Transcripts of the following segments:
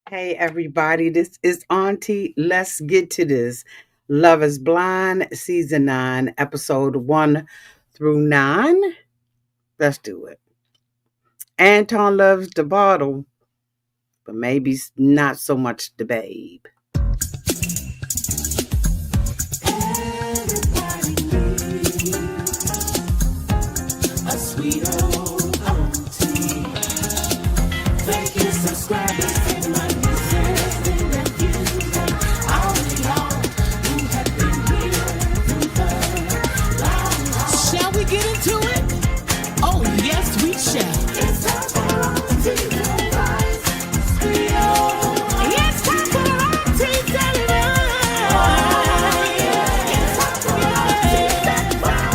Hey everybody, this is Auntie. Let's get to this. Love is Blind, season 9, episode 1 through 9. Let's do it. Anton loves the bottle, but maybe not so much the babe. A sweet old auntie. Thank you, subscribers, and my listening nephews, and all of y'all who have been here through the long. Shall we get into it? Oh, yes, we shall. It's time for auntie advice. It's time for auntie advice. Oh, yeah. It's time for auntie advice.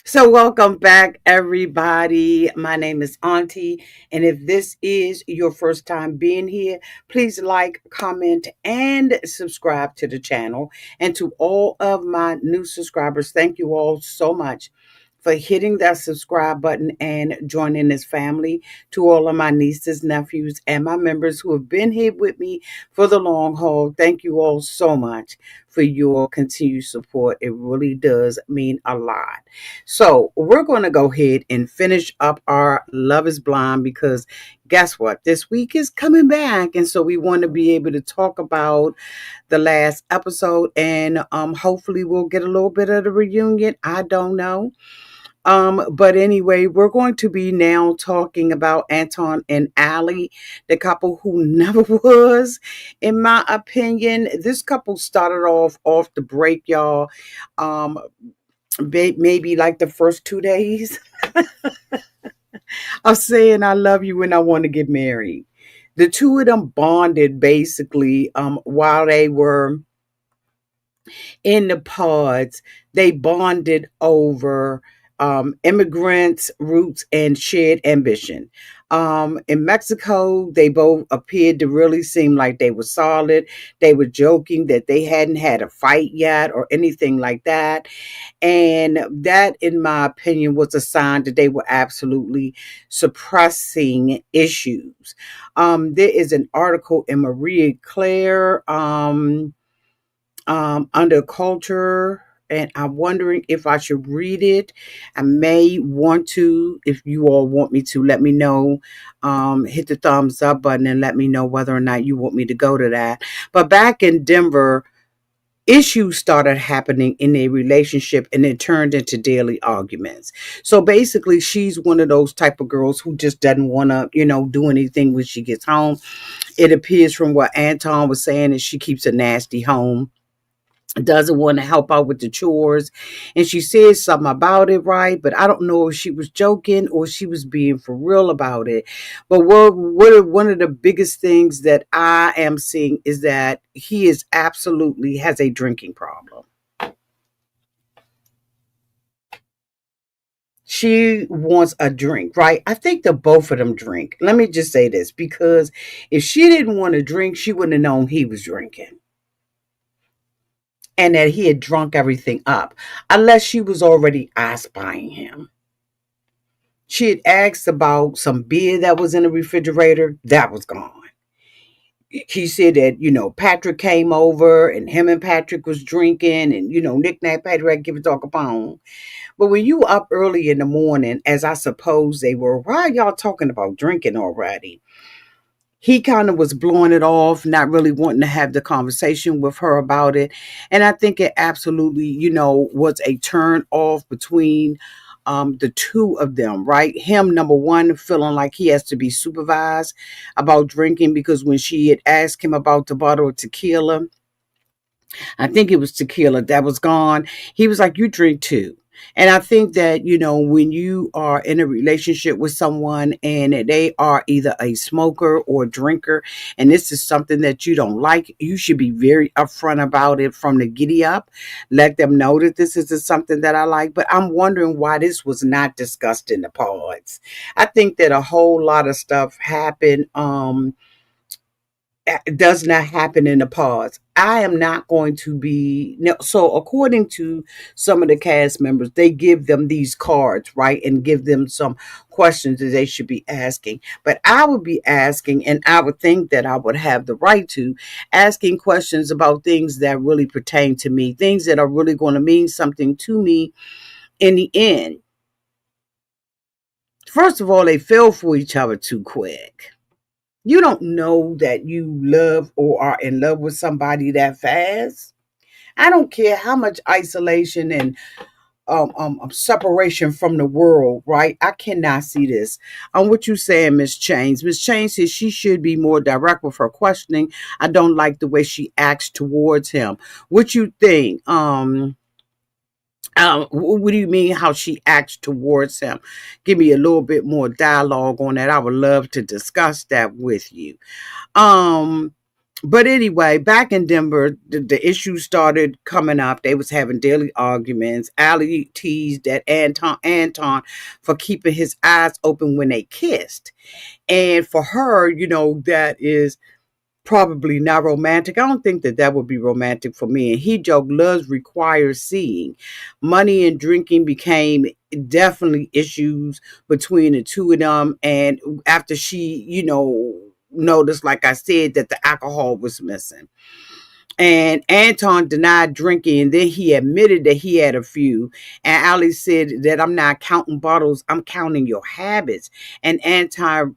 So, welcome back, everybody. My name is Auntie, and if this is your first time being here, please like, comment, and subscribe to the channel. And to all of my new subscribers, thank you all so much for hitting that subscribe button and joining this family. To all of my nieces, nephews, and my members who have been here with me for the long haul, thank you all so much for your continued support. It really does mean a lot. So we're going to go ahead and finish up our Love is Blind because guess what? This week is coming back. And so we want to be able to talk about the last episode and hopefully we'll get a little bit of the reunion. I don't know. But anyway, we're going to be now talking about Anton and Ally, the couple who never was, in my opinion. This couple started off the break, y'all. Um, maybe like the first 2 days of saying I love you when I want to get married. The two of them bonded basically while they were in the pods. They bonded over immigrants, roots, and shared ambition. In Mexico, they both appeared to really seem like they were solid. They were joking that they hadn't had a fight yet or anything like that. And that, in my opinion, was a sign that they were absolutely suppressing issues. There is an article in Maria Claire under culture, and I'm wondering if I should read it. I may want to. If you all want me to, let me know. Hit the thumbs up button and let me know whether or not you want me to go to that. But back in Denver, issues started happening in a relationship and it turned into daily arguments. So basically she's one of those type of girls who just doesn't want to, do anything when she gets home. It appears from what Anton was saying is she keeps a nasty home, doesn't want to help out with the chores, and she said something about it, right? But I don't know if she was joking or she was being for real about it. But one of the biggest things that I am seeing is that he is absolutely has a drinking problem. She wants a drink, right? I think the both of them drink. Let me just say this, because if she didn't want to drink, she wouldn't have known he was drinking and that he had drunk everything up, unless she was already spying him. She had asked about some beer that was in the refrigerator. That was gone. He said that, Patrick came over and him and Patrick was drinking and, knick-knack, Patrick, give a talk upon. But when you up early in the morning, as I suppose they were, why are y'all talking about drinking already? He kind of was blowing it off, not really wanting to have the conversation with her about it. And I think it absolutely, was a turn off between the two of them, right? Him, number one, feeling like he has to be supervised about drinking because when she had asked him about the bottle of tequila, I think it was tequila that was gone. He was like, you drink too. And I think that, when you are in a relationship with someone and they are either a smoker or a drinker, and this is something that you don't like, you should be very upfront about it from the giddy up. Let them know that this isn't something that I like. But I'm wondering why this was not discussed in the pods. I think that a whole lot of stuff happened. does not happen in the pause. I am not going to be no, so according to some of the cast members, they give them these cards, right? And give them some questions that they should be asking. But I would be asking, and I would think that I would have the right to asking questions about things that really pertain to me, things that are really going to mean something to me in the end. First of all, they fell for each other too quick. You don't know that you love or are in love with somebody that fast. I don't care how much isolation and separation from the world, right? I cannot see this. What you saying, Miss Chains? Miss Chains says she should be more direct with her questioning. I don't like the way she acts towards him. What you think? What do you mean how she acts towards him? Give me a little bit more dialogue on that. I would love to discuss that with you. Um, but anyway, back in Denver, the issues started coming up. They was having daily arguments. Ally teased at Anton for keeping his eyes open when they kissed. And for her, that is probably not romantic. I don't think that that would be romantic for me. And he joked, love requires seeing. Money and drinking became definitely issues between the two of them. And after she, noticed, like I said, that the alcohol was missing. And Anton denied drinking, and then he admitted that he had a few. And Ali said that I'm not counting bottles, I'm counting your habits. And Anton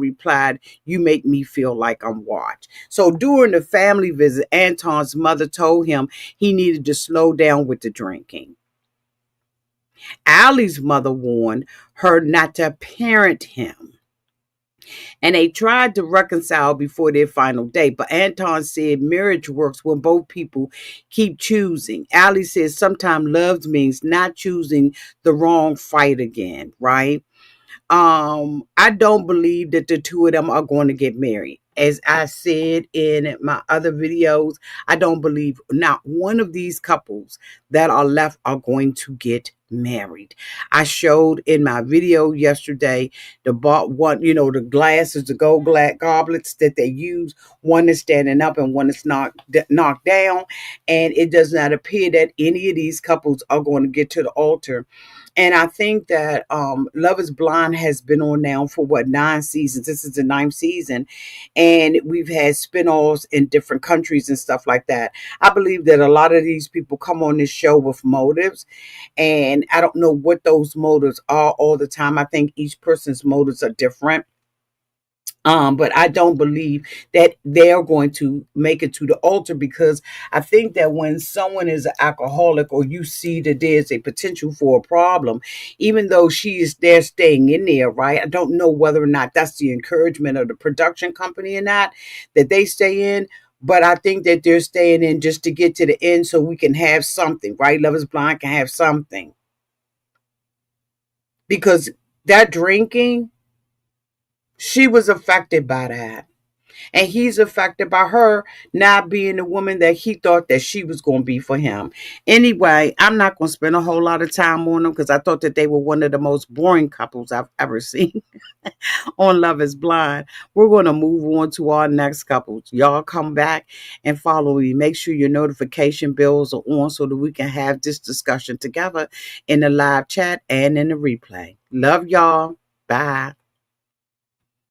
replied, you make me feel like I'm watched. So during the family visit, Anton's mother told him he needed to slow down with the drinking. Ali's mother warned her not to parent him. And they tried to reconcile before their final date. But Anton said marriage works when both people keep choosing. Ali says sometimes love means not choosing the wrong fight again, right? I don't believe that the two of them are going to get married. As I said in my other videos, I don't believe not one of these couples that are left are going to get married. I showed in my video yesterday the one, the glasses, the gold goblets that they use. One is standing up and one is knocked down, and it does not appear that any of these couples are going to get to the altar. And I think that Love is Blind has been on now for 9 seasons. This is the ninth season. And we've had spinoffs in different countries and stuff like that. I believe that a lot of these people come on this show with motives. And I don't know what those motives are all the time. I think each person's motives are different. But I don't believe that they're going to make it to the altar, because I think that when someone is an alcoholic, or you see that there's a potential for a problem, even though she is there staying in there, right? I don't know whether or not that's the encouragement of the production company or not, that they stay in. But I think that they're staying in just to get to the end so we can have something, right? Love is Blind can have something. Because that drinking, she was affected by that. And he's affected by her not being the woman that he thought that she was going to be for him. Anyway, I'm not going to spend a whole lot of time on them, because I thought that they were one of the most boring couples I've ever seen on Love is Blind. We're going to move on to our next couples. Y'all come back and follow me. Make sure your notification bells are on so that we can have this discussion together in the live chat and in the replay. Love y'all. Bye.